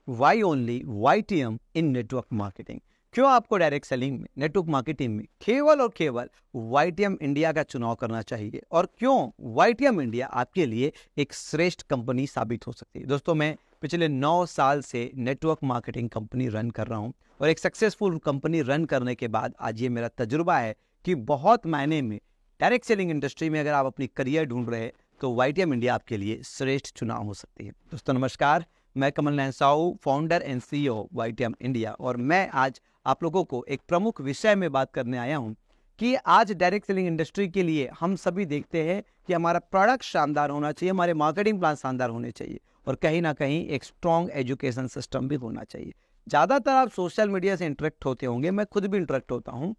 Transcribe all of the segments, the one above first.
Y only YTM इन network marketing. क्यों आपको direct selling में, नेटवर्क मार्केटिंग में केवल और केवल YTM इंडिया का चुनाव करना चाहिए, और क्यों YTM इंडिया आपके लिए एक श्रेष्ठ कंपनी साबित हो सकती है। दोस्तों, मैं पिछले 9 साल से नेटवर्क मार्केटिंग कंपनी रन कर रहा हूं, और एक सक्सेसफुल कंपनी रन करने के बाद आज ये मेरा तजुर्बा है कि बहुत मायने में डायरेक्ट सेलिंग इंडस्ट्री में अगर आप अपनी करियर ढूंढ रहे हैं तो YTM इंडिया आपके लिए श्रेष्ठ चुनाव हो सकती है। दोस्तों नमस्कार, मैं Kamal Nayan Sahu, founder and CEO YTM India, और मैं आज आप लोगों को एक प्रमुख विषय में बात करने आया हूं कि आज डायरेक्ट सेलिंग इंडस्ट्री के लिए हम सभी देखते हैं कि हमारा प्रोडक्ट शानदार होना चाहिए, हमारे मार्केटिंग प्लान शानदार होने चाहिए, और कहीं ना कहीं एक स्ट्रॉन्ग एजुकेशन सिस्टम भी होना चाहिए। ज़्यादातर आप सोशल मीडिया से इंटरेक्ट होते होंगे, मैं खुद भी इंटरेक्ट होता हूँ।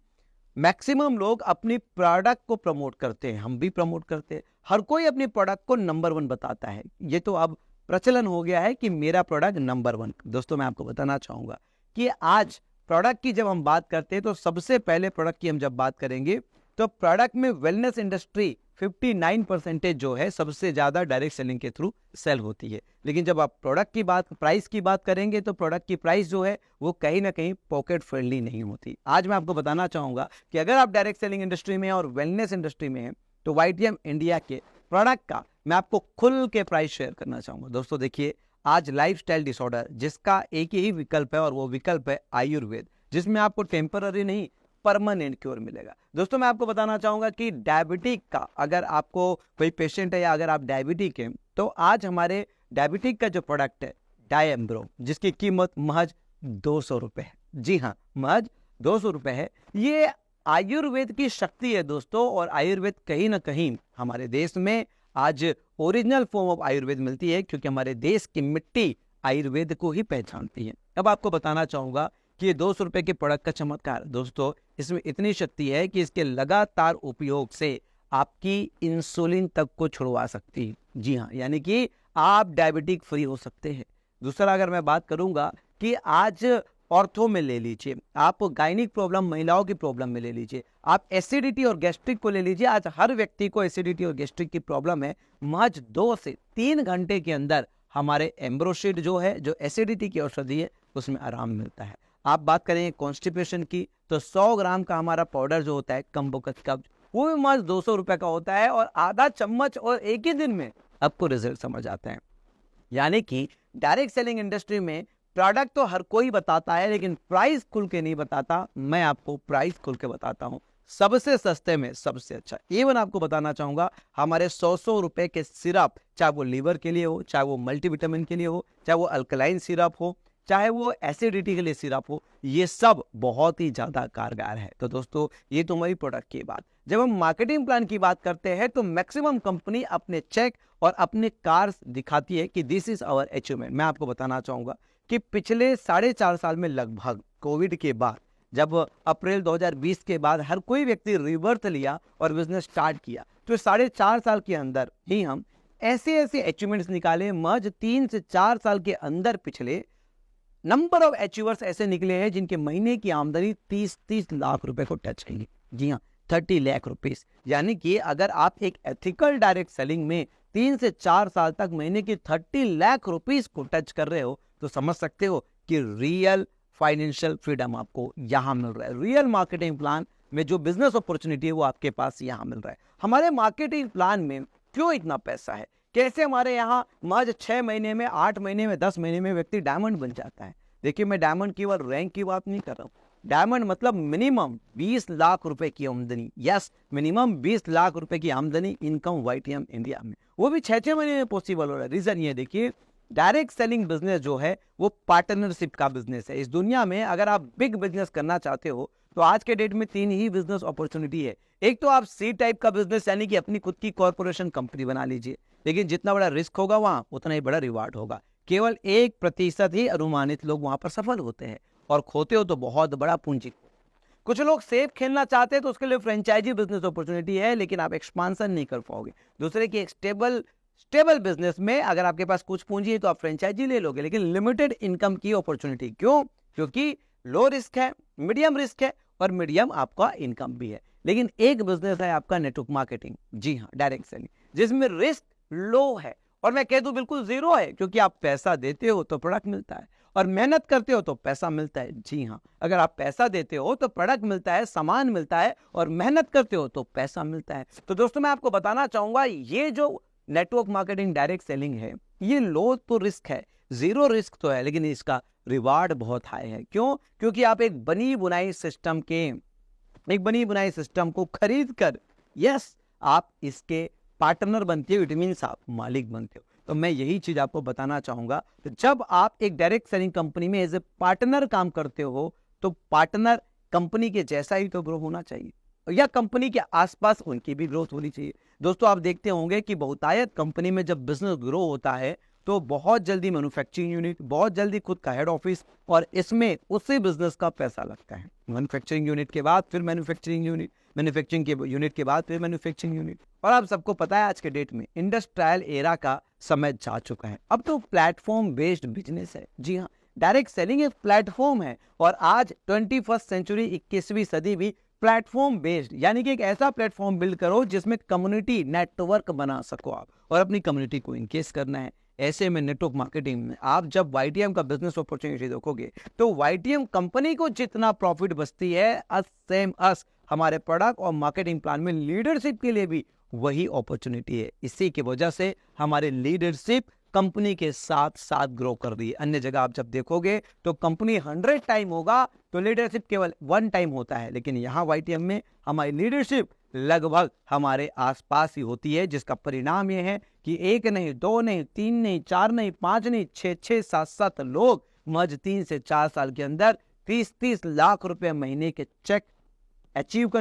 मैक्सिमम लोग अपनी प्रोडक्ट को प्रमोट करते हैं, हम भी प्रमोट करते हैं, हर कोई अपनी प्रोडक्ट को नंबर 1 बताता है। ये तो अब प्रचलन हो गया है कि मेरा प्रोडक्ट नंबर 1। दोस्तों, मैं आपको बताना चाहूंगा कि आज प्रोडक्ट की जब हम बात करते हैं तो सबसे पहले प्रोडक्ट की हम जब बात करेंगे तो प्रोडक्ट में वेलनेस इंडस्ट्री 59% जो है सबसे ज्यादा डायरेक्ट सेलिंग के थ्रू सेल होती है। लेकिन जब आप प्रोडक्ट की बात, प्राइस की बात करेंगे तो प्रोडक्ट की प्राइस जो है वो कहीं ना कहीं पॉकेट फ्रेंडली नहीं होती। आज मैं आपको बताना चाहूंगा कि अगर आप डायरेक्ट सेलिंग इंडस्ट्री में और वेलनेस इंडस्ट्री में हैं तो YTM इंडिया के प्रोडक्ट का मैं आपको खुल के प्राइस शेयर करना चाहूंगा। दोस्तों देखिए, आज लाइफस्टाइल डिसऑर्डर जिसका एक ही विकल्प है और वो विकल्प है आयुर्वेद, जिसमें आपको टेम्पररी नहीं परमानेंट क्योर मिलेगा। दोस्तों, मैं आपको बताना चाहूंगा कि डायबिटिक का, अगर आपको कोई पेशेंट है या अगर आप डायबिटिक हैं तो आज हमारे डायबिटिक का जो प्रोडक्ट है डायम्ब्रो, जिसकी कीमत महज 200 रुपए है। जी हाँ, महज 200 रुपए है। ये आयुर्वेद की शक्ति है दोस्तों, और आयुर्वेद कहीं ना कहीं हमारे देश में आज ओरिजिनल फॉर्म ऑफ आयुर्वेद मिलती है, क्योंकि हमारे देश की मिट्टी आयुर्वेद को ही पहचानती है। अब आपको बताना चाहूंगा कि ये 200 रुपए के प्रोडक्ट का चमत्कार, दोस्तों इसमें इतनी शक्ति है कि इसके लगातार उपयोग से आपकी इंसुलिन तक को छुड़वा सकती है। जी हाँ, यानी कि आप डायबिटिक फ्री हो सकते हैं। दूसरा, अगर मैं बात करूंगा कि आज ऑर्थो में ले लीजिए, आप गायनिक प्रॉब्लम, महिलाओं की प्रॉब्लम में ले लीजिए, आप एसिडिटी और गैस्ट्रिक को ले लीजिए। आज हर व्यक्ति को एसिडिटी और गैस्ट्रिक की प्रॉब्लम है। महज 2 से 3 घंटे के अंदर हमारे एम्ब्रोशीट जो है, जो एसिडिटी की औषधि है, उसमें आराम मिलता है। आप बात करें कॉन्स्टिपेशन की तो 100 ग्राम का हमारा पाउडर जो होता है कम्बोकस कब्ज, वो भी महज 200 रुपए का होता है, और आधा चम्मच और एक ही दिन में आपको रिजल्ट समझ आता है। यानी कि डायरेक्ट सेलिंग इंडस्ट्री में प्रोडक्ट तो हर कोई बताता है, लेकिन प्राइस खुल के नहीं बताता। मैं आपको प्राइस खुल के बताता हूं, सबसे सस्ते में सबसे अच्छा। इवन आपको बताना चाहूंगा, हमारे 100 रुपए के सिरप, चाहे वो लीवर के लिए हो, चाहे वो मल्टीविटामिन के लिए हो, चाहे वो अल्कलाइन सिरप हो, चाहे वो एसिडिटी के लिए सिरप हो, ये सब बहुत ही ज्यादा कारगर है। तो दोस्तों, ये तो हमारी प्रोडक्ट की बात। जब हम मार्केटिंग प्लान की बात करते हैं तो मैक्सिमम कंपनी अपने चेक और अपने कार्ड्स दिखाती है कि दिस इज आवर अचीवमेंट। मैं आपको बताना चाहूंगा कि पिछले 4.5 साल में लगभग कोविड के बाद, जब अप्रैल 2020 के बाद हर कोई व्यक्ति रिवर्थ लिया और बिजनेस स्टार्ट किया, तो 4.5 साल के अंदर ही हम ऐसे अचीवमेंट्स निकाले। महज 3 से 4 साल के अंदर पिछले नंबर ऑफ अचीवर्स ऐसे निकले हैं जिनके महीने की आमदनी 30 लाख रुपए को टच करेंगे। जी हाँ, 30 लाख रुपीस। यानी कि अगर आप एक एथिकल डायरेक्ट सेलिंग में 3 से 4 साल तक महीने की 30 लाख रुपीस को टच कर रहे हो तो समझ सकते हो कि रियल फाइनेंशियल फ्रीडम आपको यहां मिल रहा है। रियल मार्केटिंग प्लान में जो बिजनेस अपॉर्चुनिटी है वो आपके पास यहां मिल रहा है। हमारे मार्केटिंग प्लान में क्यों इतना पैसा है, कैसे हमारे यहाँ महज 6 महीने में, 8 महीने में, 10 महीने में व्यक्ति डायमंड बन जाता है। देखिए, मैं डायमंड केवल रैंक की बात नहीं कर रहा हूँ। डायमंड मतलब मिनिमम 20 लाख रुपए की आमदनी। यस, मिनिमम 20 लाख रुपए की आमदनी इनकम YTM इंडिया में, वो भी 6 महीने में पॉसिबल हो रहा है। रीजन ये देखिए, डायरेक्ट सेलिंग बिजनेस जो है वो पार्टनरशिप का बिजनेस है। इस दुनिया में अगर आप बिग बिजनेस करना चाहते हो तो आज के डेट में 3 ही बिजनेस अपॉर्चुनिटी है। एक तो आप C टाइप का बिजनेस, यानी कि अपनी खुद की कॉर्पोरेशन कंपनी बना लीजिए, लेकिन जितना बड़ा रिस्क होगा वहां उतना ही बड़ा रिवार्ड होगा। केवल 1% ही अनुमानित लोग वहां पर सफल होते हैं, और खोते हो तो बहुत बड़ा पूंजी। कुछ लोग सेफ खेलना चाहते हैं तो उसके लिए फ्रेंचाइजी बिजनेस अपॉर्चुनिटी है, लेकिन आप एक्सपांसन नहीं कर पाओगे। दूसरे की एक स्टेबल बिजनेस में अगर आपके पास कुछ पूंजी है तो आप फ्रेंचाइजी ले लोगे, लेकिन लिमिटेड इनकम की अपॉर्चुनिटी। क्यों? क्योंकि लो रिस्क है, मीडियम रिस्क है, और मीडियम आपका इनकम भी है। लेकिन एक बिजनेस है आपका नेटवर्क मार्केटिंग, जी हाँ, डायरेक्ट सेलिंग, जिसमें रिस्क लो है और मैं कह दूं बिल्कुल जीरो है, क्योंकि आप पैसा देते हो तो प्रोडक्ट मिलता है और मेहनत करते हो तो पैसा मिलता है। जी हाँ, अगर आप पैसा देते हो तो प्रोडक्ट मिलता है, सामान मिलता है, और मेहनत करते हो तो पैसा मिलता है। तो दोस्तों मैं आपको बताना चाहूंगा, ये जो नेटवर्क मार्केटिंग डायरेक्ट सेलिंग है, ये लो तो रिस्क है, जीरो रिस्क तो है, लेकिन इसका रिवार्ड बहुत हाई है। क्यों? क्योंकि आप एक बनी बुनाई सिस्टम को खरीद कर, यस, आप इसके पार्टनर बनते हो, इट मीन्स आप मालिक बनते हो। तो मैं यही चीज आपको बताना चाहूंगा, तो जब आप एक डायरेक्ट सेलिंग कंपनी में एज ए पार्टनर काम करते हो, तो पार्टनर कंपनी के जैसा ही तो ग्रो होना चाहिए, या कंपनी के आसपास उनकी भी ग्रोथ होनी चाहिए। दोस्तों आप देखते होंगे कि बहुतायत कंपनी में जब बिजनेस ग्रो होता है तो बहुत जल्दी मैन्युफैक्चरिंग यूनिट, बहुत जल्दी खुद का हेड ऑफिस, और इसमें उसी बिजनेस का पैसा लगता है। मैन्युफैक्चरिंग यूनिट के बाद फिर मैन्युफैक्चरिंग यूनिट, मैन्युफैक्चरिंग के यूनिट के बाद फिर मैन्युफैक्चरिंग यूनिट। और आप सबको पता है आज के डेट में इंडस्ट्रियल एरा का समय जा चुका है, अब तो प्लेटफॉर्म बेस्ड बिजनेस है। जी हाँ, डायरेक्ट सेलिंग एक प्लेटफॉर्म है, और आज 21st सेंचुरी 21वीं सदी भी प्लेटफॉर्म बेस्ड, यानी कि एक ऐसा प्लेटफॉर्म बिल्ड करो जिसमें कम्युनिटी नेटवर्क बना सको आप, और अपनी कम्युनिटी को इंकेज करना है। ऐसे में नेटवर्क मार्केटिंग में आप जब YTM का बिजनेस अपॉर्चुनिटी देखोगे, तो YTM कंपनी को जितना प्रॉफिट बचती है, सेम अस हमारे प्रोडक्ट और मार्केटिंग प्लान में लीडरशिप के लिए भी वही अपॉर्चुनिटी है। इसी की वजह से हमारे लीडरशिप कंपनी के साथ साथ ग्रो कर रही है। अन्य जगह आप जब देखोगे तो कंपनी 100 टाइम होगा तो लीडरशिप केवल 1 टाइम होता है, लेकिन यहाँ YTM में हमारी लीडरशिप लगभग हमारे आसपास ही होती है, जिसका परिणाम यह है कि 1 नहीं, 2 नहीं, 3 नहीं, 4 नहीं, 5 नहीं, 6 7 लोग महज 3 से 4 साल के अंदर 30 लाख रुपए महीने के चेक अचीव कर